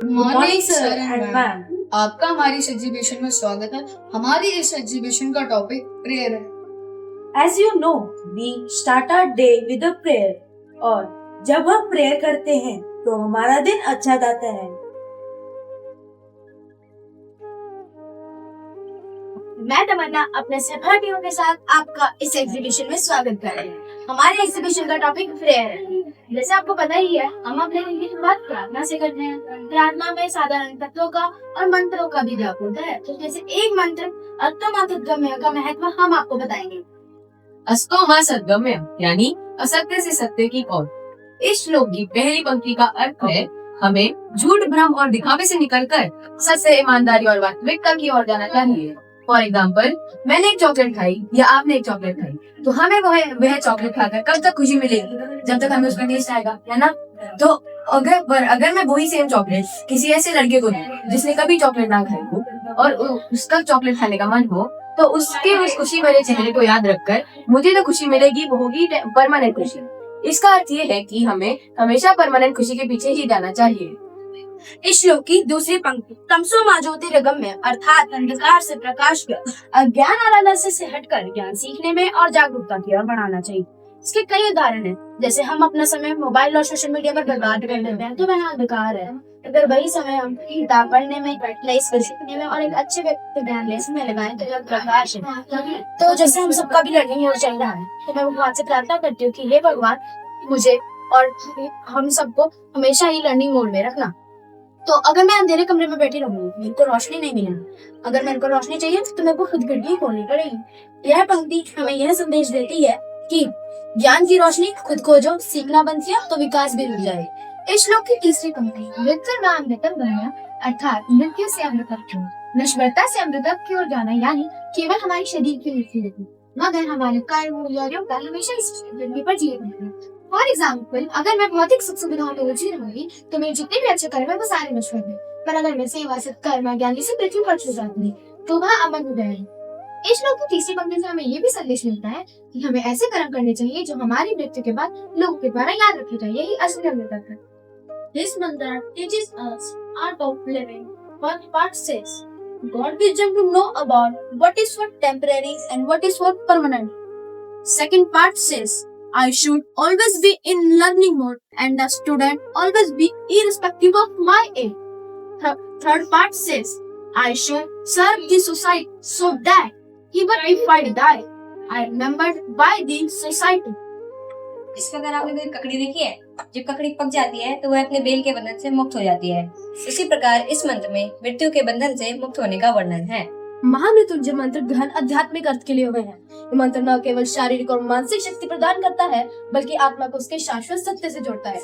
Morning sir and ma'am. Ma'am, आपका हमारी इस एग्जीबिशन में स्वागत है। हमारी इस एग्जीबिशन का टॉपिक प्रेयर है। As you know, we start our day with a prayer. और जब हम प्रेयर करते हैं तो हमारा दिन अच्छा जाता है। मैं तमन्ना अपने सहपाठियों के साथ आपका इस एग्जीबिशन में स्वागत कर रही हूँ। हमारे एग्जीबिशन का टॉपिक प्रेयर है। जैसे आपको पता ही है, हम अपने दिन की शुरुआत प्रार्थना से करते हैं। प्रार्थना में साधारण तत्वों का और मंत्रों का भी जाप होता है। तो जैसे एक मंत्र अष्टमाध्यात्म्य का महत्व हम आपको बताएंगे। अस्तो मां सद्गम्य यानी असत्य से सत्य की ओर। इस श्लोक की पहली पंक्ति का अर्थ है हमें झूठ, भ्रम और दिखावे से निकलकर सत्य, ईमानदारी और वास्तविकता की ओर जाना चाहिए। फॉर एग्जाम्पल, मैंने एक चॉकलेट खाई या आपने एक चॉकलेट खाई, तो हमें वह चॉकलेट खाकर कब तक खुशी मिलेगी? जब तक हमें उसका टेस्ट आएगा, है ना? तो अगर मैं वही सेम चॉकलेट किसी ऐसे लड़के को दूं जिसने कभी चॉकलेट ना खाई हो और उसका चॉकलेट खाने का मन हो, तो उसके उस खुशी भरे चेहरे को याद रखकर मुझे तो खुशी मिलेगी, वो होगी परमानेंट खुशी। इसका अर्थ ये है कि हमें हमेशा परमानेंट खुशी के पीछे ही जाना चाहिए। इस श्लोक की दूसरी पंक्ति तमसो मा ज्योतिर्गम्य अर्थात अंधकार से प्रकाश में, अज्ञान और आलस्य से हटकर ज्ञान सीखने में और जागरूकता की ओर बढ़ाना चाहिए। इसके कई उदाहरण हैं। जैसे हम अपना समय मोबाइल और सोशल मीडिया पर बर्बाद कर देते हैं तो वह अंधकार है। अगर वही समय हम किताब पढ़ने में, नई स्किल सीखने में और एक अच्छे व्यक्ति को ज्ञान लेने में लगाएं तो यह प्रकाश है। तो जैसे हम सबका भी लर्निंग मोड चल रहा है, तो मैं भगवान से प्रार्थना करती हूँ कि हे भगवान, मुझे और हम सबको हमेशा ही लर्निंग मोड में रखना। तो अगर मैं अंधेरे कमरे में बैठी रहूंगी, मेरे को रोशनी नहीं मिलेगी। अगर मेरे को रोशनी चाहिए तो मेरे को खुद खिड़की खोलनी पड़ेगी। यह पंक्ति हमें यह संदेश देती है कि ज्ञान की रोशनी खुद खोजो, सीखना बंद किया तो विकास भी रुक जाए। इस श्लोक की तीसरी पंक्ति मृत्यु नाम गम्य अर्थात मृत्यु से अमृतत्व की ओर, नश्वरता से अमृतत्व की ओर जाना, यानी केवल हमारे शरीर की मृत्यु नहीं मगर हमारे कर्म और योग्यता हमेशा इस पृथ्वी पर जीवित रहेंगे। फॉर एग्जाम्पल, अगर मैं भौतिक सुख सुविधाओं में उलझी रहूंगी तो मेरे जितने भी अच्छे कर्म है वो सारे नश्वर हैं। पर अगर मैं सेवा से कर्म ज्ञान इसी पृथ्वी पर छू जाती है तो वह अमर हो जाएगी। इस श्लोक की तीसरी पंक्ति से हमें ये भी संदेश मिलता है कि हमें ऐसे कर्म करने चाहिए जो हमारी मृत्यु के बाद लोगों के द्वारा याद रखे जाए। यही असली अमृतत्व है। This mantra teaches us art of living. One part says, God wisdom to know about what is what temporary and what is what permanent. Second part says, I should always be in learning mode and the student always be irrespective of my age. Third part says, I should serve the society so that even if I die, I am remembered by the society. इस प्रकार आपने कोई ककड़ी देखी है? जब ककड़ी पक जाती है तो वह अपने बेल के बंधन से मुक्त हो जाती है। इसी प्रकार इस मंत्र में मृत्यु के बंधन से मुक्त होने का वर्णन है। महामृत्युंजय मंत्र गहन आध्यात्मिक अर्थ के लिए हुए हैं। ये मंत्र न केवल शारीरिक और मानसिक शक्ति प्रदान करता है बल्कि आत्मा को उसके शाश्वत सत्य से जोड़ता है।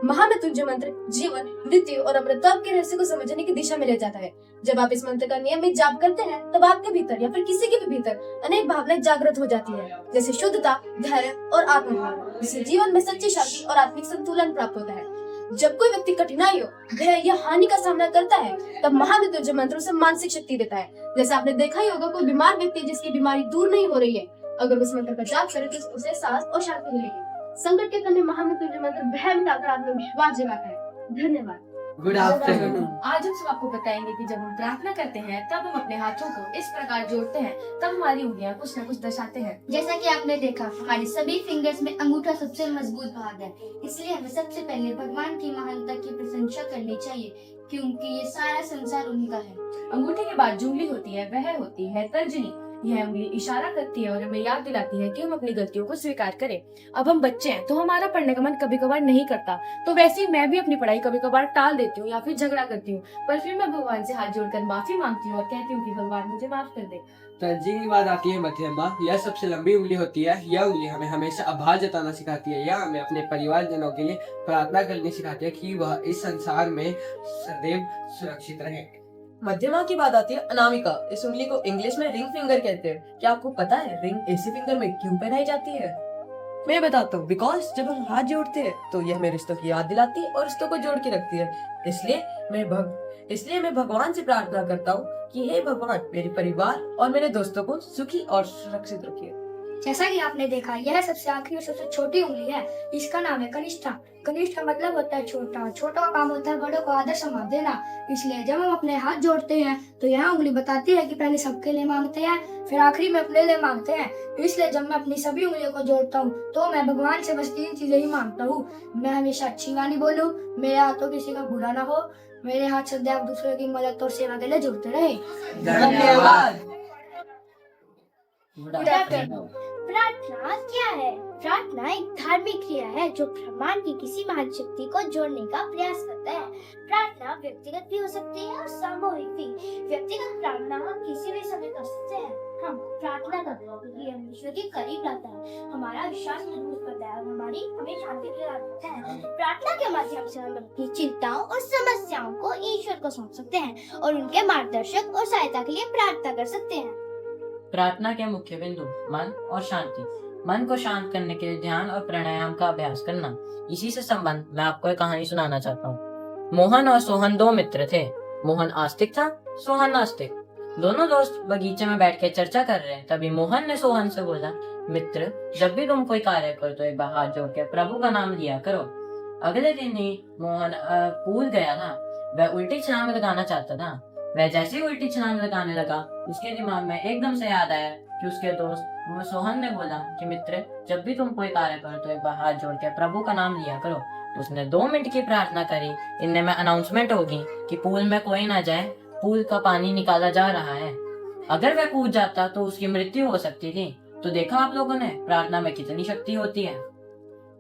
महामृत्युंजय मंत्र जीवन, मृत्यु और अमृतत्व के रहस्य को समझने की दिशा में ले जाता है। जब आप इस मंत्र का नियमित जाप करते हैं तब आपके भीतर या फिर किसी के भी भीतर अनेक भावनाएं जागृत हो जाती है, जैसे शुद्धता, धैर्य और आत्मभाव, जिससे जीवन में सच्ची शांति और आत्मिक संतुलन प्राप्त होता है। जब कोई व्यक्ति कठिनाइयों, भय या हानि का सामना करता है तब महामृत्युंजय मंत्र उसे मानसिक शक्ति देता है। जैसे आपने देखा ही होगा, कोई बीमार व्यक्ति जिसकी बीमारी दूर नहीं हो रही है, अगर उस मंत्र का जाप करे तो उसे सांस और शांति मिलेगी। संकट के समय महामृत्युंजय मंत्र भय मिटाकर आत्मविश्वास जगाता है। धन्यवाद। Good afternoon. आज हम सब आपको बताएंगे कि जब हम प्रार्थना करते हैं तब हम अपने हाथों को इस प्रकार जोड़ते हैं, तब हमारी उंगलियां कुछ न कुछ दर्शाते हैं। जैसा कि आपने देखा, हमारे सभी फिंगर्स में अंगूठा सबसे मजबूत भाग है, इसलिए हमें सबसे पहले भगवान की महानता की प्रशंसा करनी चाहिए, क्योंकि ये सारा संसार उन्हीं का है। अंगूठे के बाद जो उंगली होती है वह होती है तर्जनी। यह उंगली इशारा करती है और हमें याद दिलाती है कि हम अपनी गलतियों को स्वीकार करें। अब हम बच्चे हैं तो हमारा पढ़ने का मन कभी कभार नहीं करता, तो वैसे ही मैं भी अपनी पढ़ाई कभी कभार टाल देती हूँ या फिर झगड़ा करती हूँ, पर फिर मैं भगवान से हाथ जोड़कर माफी मांगती हूँ और कहती हूँ कि भगवान मुझे माफ कर दे। तर्जनी के बाद आती है मध्यमा। यह सबसे लंबी उंगली होती है। यह उंगली हमें हमेशा आभार जताना सिखाती है। यह हमें अपने परिवारजनों के लिए प्रार्थना करनी सिखाती है कि वह इस संसार में सदैव सुरक्षित रहे। मध्यमा की बात आती है अनामिका। इस उंगली को इंग्लिश में रिंग फिंगर कहते हैं। क्या आपको पता है रिंग ऐसे फिंगर में क्यों पहनाई जाती है? मैं बताता हूँ। बिकॉज जब हम हाथ जोड़ते हैं तो यह हमें रिश्तों की याद दिलाती है और रिश्तों को जोड़ के रखती है। इसलिए मैं भगवान से प्रार्थना करता हूँ कि हे भगवान, मेरे परिवार और मेरे दोस्तों को सुखी और सुरक्षित रखिए। जैसा कि आपने देखा, यह सबसे आखिरी और सबसे छोटी उंगली है। इसका नाम है कनिष्ठा। कनिष्ठ का मतलब होता है छोटा। छोटा का काम होता है बड़ों को आदर सम्मान देना। इसलिए जब हम अपने हाथ जोड़ते हैं तो यह उंगली बताती है कि पहले सबके लिए मांगते हैं, फिर आखिरी में अपने लिए मांगते हैं। इसलिए जब मैं अपनी सभी उंगलियों को जोड़ता हूँ तो मैं भगवान से बस 3 चीजें ही मांगता हूँ। मैं हमेशा अच्छी वाणी बोलूँ, मेरे हाथों किसी का बुरा ना हो, मेरे हाथ सदैव दूसरों की मदद और सेवा के लिए जुड़ते रहे। धन्यवाद। Good afternoon. प्रार्थना क्या है? प्रार्थना एक धार्मिक क्रिया है जो ब्रह्मांड की किसी महान शक्ति को जोड़ने का प्रयास करता है। प्रार्थना व्यक्तिगत भी हो सकती है और सामूहिक भी। व्यक्तिगत प्रार्थना हम किसी भी समय कर सकते हैं। हम प्रार्थना करते हैं क्योंकि हम ईश्वर के करीब लाता है, हमारा विश्वास मजबूत करता है और हमें शांति प्रदान करता है। प्रार्थना के माध्यम से हम अपनी चिंताओं और समस्याओं को ईश्वर को सौंप सकते हैं और उनके मार्गदर्शक और सहायता के लिए प्रार्थना कर सकते हैं। प्रार्थना के मुख्य बिंदु मन और शांति। मन को शांत करने के लिए ध्यान और प्राणायाम का अभ्यास करना। इसी से संबंध मैं आपको एक कहानी सुनाना चाहता हूँ। मोहन और सोहन 2 मित्र थे। मोहन आस्तिक था, सोहन नास्तिक। दोनों दोस्त बगीचे में बैठ के चर्चा कर रहे हैं। तभी मोहन ने सोहन से बोला, मित्र, जब भी तुम कोई कार्य करो तो एक बार हाथ जोड़ के प्रभु का नाम लिया करो। अगले दिन ही मोहन पूल गया था। वह उल्टी छलांग लगाना चाहता था। वह जैसे ही उल्टी छलांग लगाने लगा, उसके दिमाग में एकदम से याद आया कि उसके दोस्त सोहन ने बोला कि मित्र, जब भी तुम कोई कार्य करो तो एक बार हाथ जोड़ के प्रभु का नाम लिया करो। उसने 2 मिनट की प्रार्थना करी। इतने में अनाउंसमेंट होगी कि पूल में कोई ना जाए, पूल का पानी निकाला जा रहा है। अगर वह कूद जाता तो उसकी मृत्यु हो सकती थी। तो देखा आप लोगों ने प्रार्थना में कितनी शक्ति होती है।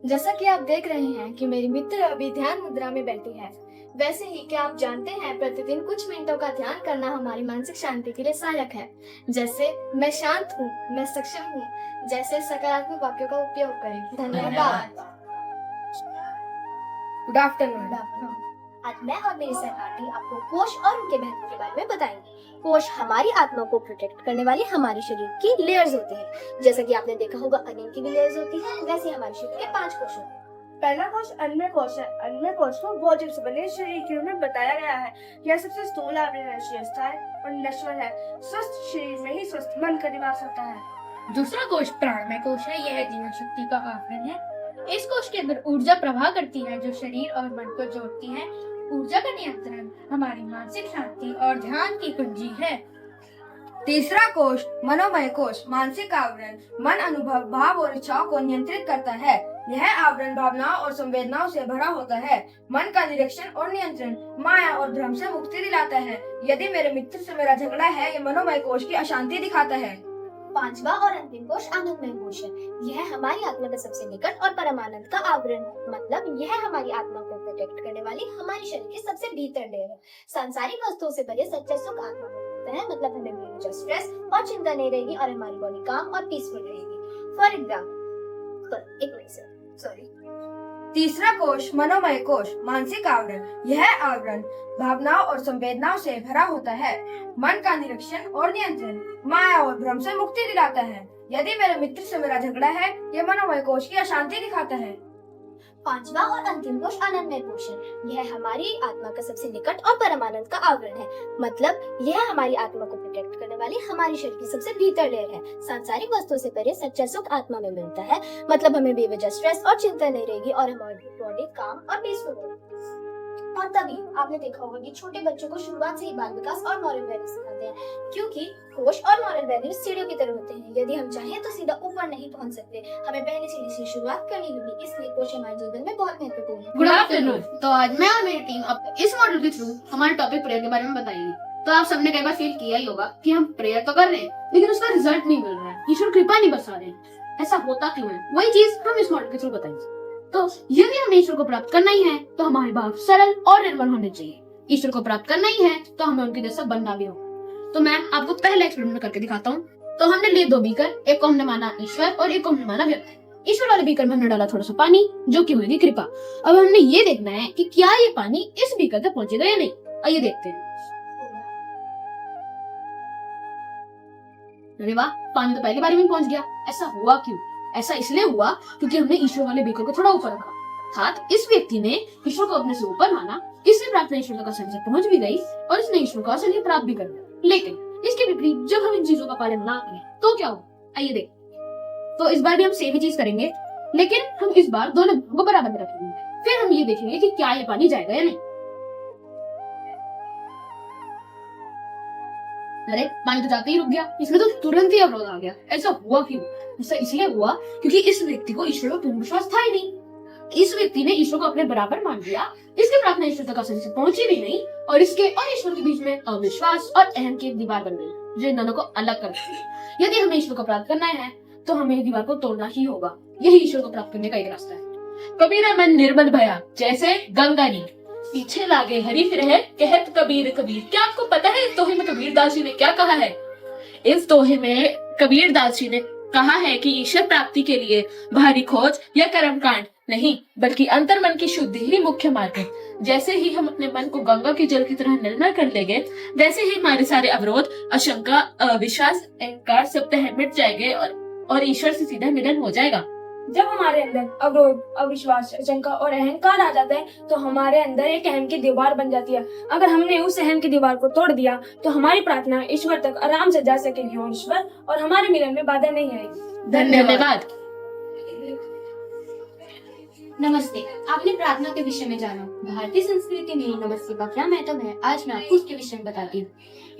जैसा कि आप देख रहे हैं कि मेरी मित्र अभी ध्यान मुद्रा में बैठी है, वैसे ही क्या आप जानते हैं प्रतिदिन कुछ मिनटों का ध्यान करना हमारी मानसिक शांति के लिए सहायक है। जैसे मैं शांत हूँ, मैं सक्षम हूँ जैसे सकारात्मक वाक्यों का उपयोग करें। धन्यवाद। Good afternoon. आज मैं और मेरी सहपाठी आपको कोश और उनके महत्व के बारे में बताएंगे। कोश हमारी आत्मा को प्रोटेक्ट करने वाली हमारे शरीर की लेयर्स होती हैं। जैसा कि आपने देखा होगा अनिल की भी लेयर्स होती हैं, वैसे हमारे शरीर के 5 कोश होते हैं। पहला कोश अन्य कोश है। अन्य कोश को भोजन से बने शरीर के रूप में बताया गया है। यह सबसे स्थूल आवरण है और नश्वर है। स्वस्थ शरीर में ही स्वस्थ मन का निवास होता है। दूसरा कोश प्राणमय कोश है। यह जीवन शक्ति का आवरण है। इस कोश के अंदर ऊर्जा प्रवाह करती है जो शरीर और मन को जोड़ती है। ऊर्जा का नियंत्रण हमारी मानसिक शांति और ध्यान की कुंजी है। तीसरा कोश मनोमय कोश, मानसिक आवरण, मन, अनुभव, भाव और इच्छाओं को नियंत्रित करता है। यह आवरण भावनाओं और संवेदनाओं से भरा होता है। मन का निरीक्षण और नियंत्रण, माया और भ्रम से मुक्ति दिलाता है। यदि मेरे मित्र से मेरा झगड़ा है, यह मनोमय कोश की अशांति दिखाता है। 5वां और अंतिम कोश आनंदमय कोश है। यह हमारी आत्मा का सबसे निकट और परमानंद का आवरण है। मतलब यह हमारी आत्मा को प्रोटेक्ट करने वाली हमारी शरीर के सबसे भीतर लेयर है। सांसारिक वस्तुओं से भरे सच्चा सुख आत्मा में होता है। मतलब हमें बेवजह स्ट्रेस और चिंता नहीं रहेगी और हमारी बॉडी काम और पीसफुल रहेगी। फॉर एग्जाम्पल, एक मिनट सॉरी। तीसरा कोश मनोमय कोश, मानसिक आवरण। यह आवरण भावनाओं और संवेदनाओं से भरा होता है। मन का निरीक्षण और नियंत्रण, माया और भ्रम से मुक्ति दिलाता है। यदि मेरे मित्र से मेरा झगड़ा है, यह मनोमय कोश की अशांति दिखाता है। 5वां और अंतिम कोश आनंदमय कोश है। यह हमारी आत्मा का सबसे निकट और परमानंद का आवरण है। मतलब यह हमारी आत्मा को प्रोटेक्ट करने वाली हमारी शरीर की सबसे भीतर लेयर है। सांसारिक वस्तुओं से परे सच्चा सुख आत्मा में मिलता है। मतलब हमें बेवजह स्ट्रेस और चिंता नहीं रहेगी और हमारी बॉडी काम और पीसफुल रहेगी। और तभी आपने देखा होगा कि छोटे बच्चों को शुरुआत से ही बाल विकास और मॉरल वैल्यूज सिखाते हैं, क्योंकि कोश और मॉरल वैल्यूज सीढ़ियों की तरह होते हैं। यदि हम चाहें तो सीधा ऊपर नहीं पहुंच सकते, हमें पहले सीढ़ी से शुरुआत करनी होगी। इसलिए कोश हमारे जीवन में बहुत महत्वपूर्ण है। Good afternoon. तो आज मैं और मेरी टीम अब इस मॉडल के थ्रू हमारे टॉपिक प्रेयर के बारे में बताएंगे। तो आप सबने कई बार फील किया ही होगा कि हम प्रेयर तो कर रहे हैं लेकिन उसका रिजल्ट नहीं मिल रहा है, ईश्वर कृपा नहीं बरसा रहे हैं। ऐसा होता क्यों है? वही चीज हम इस मॉडल के थ्रू बताएंगे। तो यदि हमें ईश्वर को प्राप्त करना ही है तो हमारे भाव सरल और निर्मल होने चाहिए। ईश्वर को प्राप्त करना ही है तो हमें उनके जैसा बनना भी हो। तो मैं आपको पहला एक्सपेरिमेंट करके दिखाता हूँ। तो हमने लिए 2 बीकर, एक को हमने माना ईश्वर और एक को हमने माना व्यक्ति। ईश्वर वाले बीकर में हमने डाला थोड़ा सा पानी जो कि होगी कृपा। अब हमने ये देखना है कि क्या ये पानी इस बीकर तक पहुंचेगा या नहीं। आइए देखते हैं। अरे वाह, पानी तो पहली बारी में पहुंच गया। ऐसा हुआ क्यों? ऐसा इसलिए हुआ क्योंकि हमने ईश्वर वाले बीकर को थोड़ा ऊपर रखा। अर्थात इस व्यक्ति ने ईश्वर को अपने से ऊपर माना, इसलिए प्रार्थना ईश्वर तक आसानी से पहुंच भी गई और इसने ईश्वर को आसानी से प्राप्त भी कर लिया। लेकिन इसके विपरीत जब हम इन चीजों का पालन ना करें तो क्या हो? आइए देखें। तो इस बार भी हम सेम ही चीज करेंगे, लेकिन हम इस बार दोनों को बराबर में रखेंगे। फिर हम ये देखेंगे कि क्या ये पानी जाएगा या नहीं। अरे पानी तो जाते ही रुक गया, इसमें तो तुरंत ही अवरोध आ गया। ऐसा हुआ क्यों? ऐसा इसलिए हुआ क्योंकि इस व्यक्ति को ईश्वर पर पूर्ण विश्वास था ही नहीं। इस व्यक्ति ने ईश्वर को अपने बराबर मान लिया, इसकी प्रार्थना ईश्वर तक आसानी से पहुंची भी नहीं, और इसके और ईश्वर के बीच में अविश्वास और अहम की एक दीवार बन गई जो इन दोनों को अलग कर देती। यदि हमें ईश्वर को प्राप्त करना है तो हमें दीवार को तोड़ना ही होगा। यही ईश्वर को प्राप्त करने का एक रास्ता है। कबीरा मन निर्मल भया जैसे गंगा नी, पीछे लागे हरी फिर है कहत कबीर कबीर। क्या आपको पता है इस दोहे में कबीरदास जी ने क्या कहा है? इस दोहे में कबीरदास जी ने कहा है कि ईश्वर प्राप्ति के लिए बाहरी खोज या कर्मकांड नहीं, बल्कि अंतर मन की शुद्धि ही मुख्य मार्ग है। जैसे ही हम अपने मन को गंगा के जल की तरह निर्मल कर लेंगे, वैसे ही हमारे सारे अवरोध, अशंका, अविश्वास, अहंकार सब तह मिट जाएंगे और ईश्वर से सीधा मिलन हो जाएगा। जब हमारे अंदर अवरोध, अविश्वास, अशंका और अहंकार आ जाता है तो हमारे अंदर एक अहम की दीवार बन जाती है। अगर हमने उस अहम की दीवार को तोड़ दिया तो हमारी प्रार्थना ईश्वर तक आराम से जा सकेगी और ईश्वर और हमारे मिलन में बाधा नहीं आएगी। धन्यवाद। नमस्ते, आपने प्रार्थना के विषय में जाना। भारतीय संस्कृति में नमस्ते का क्या महत्व है, आज मैं आपको उसके विषय में बताती हूँ।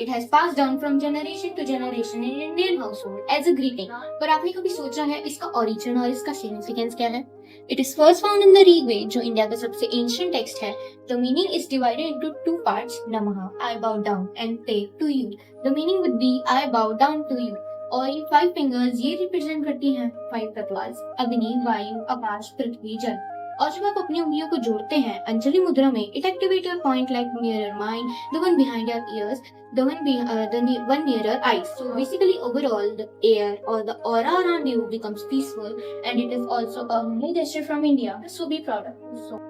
It has passed down from generation to generation in Indian household as a greeting। पर आपने कभी सोचा है इसका origin और इसका significance क्या है? It is first found in the Rigveda, जो इंडिया का सबसे ancient text है। The meaning is divided into two parts, Namaha, I bow down, and Te, to you। The meaning would be I bow down to you। और ये 5 fingers ये represent करती हैं 5 तत्वास, अग्नि, वायु, आकाश, पृथ्वी, जल। और जब आप अपनी उंगलियों को जोड़ते हैं अंजलि मुद्रा में, it activate your point like near your mind, the one behind your ears, the one near your eyes. So basically overall the air or the aura around you becomes peaceful, and it is also a humble gesture from India. So be proud of it. So